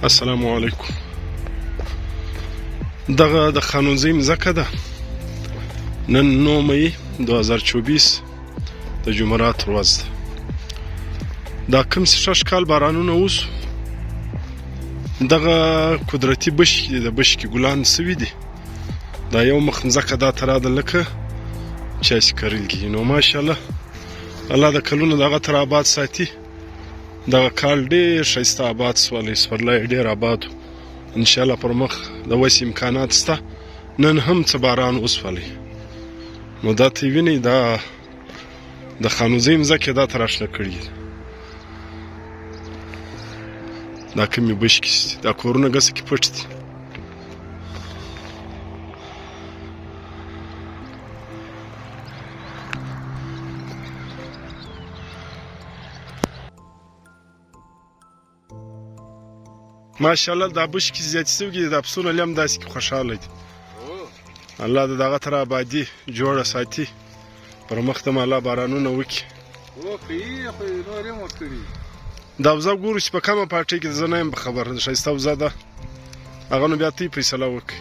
السلام علیکم. دغه د خانوزئی مځکه ده. نن 9 مې 2024 د جمعرات ورځ ده. دا کوم شش کال بارانونه اوس دغه قدرتی بشکی دي، د بشکی ګلان سوي دي. دا یو مخ مځکه دا تر ده لکه چې اسې کرل کېږي. نو ماشاءالله الله د کلونو دغه تر آباد ساتي. دغه کال ډېر ښایسته آباد سولی، سورلی ډېر آباد و. انشاءالله پر مخ د وس امکانات شته. نن هم څه باران وسولی. نو دا ته وینئ دا د خانوزئی مځکې دا ته راشنه کړي دي. دا کومې بشکې دي، دا کورونه ګسه کې پټ دي. ماشاءالله دا بشکې زیاتې سوي دي. دا پسونه لې هم داسې کې خوشحاله دي. الله د دغه تر آبادي جوړه ساتي. پر مخ ته م الله بارانونه وکړي. دا وزه ګورو چې په کومه پارټۍ کې زه نه یم خبر. د ښایسته وزه ده هغه نو بیا ته یې فیصله وکړئ.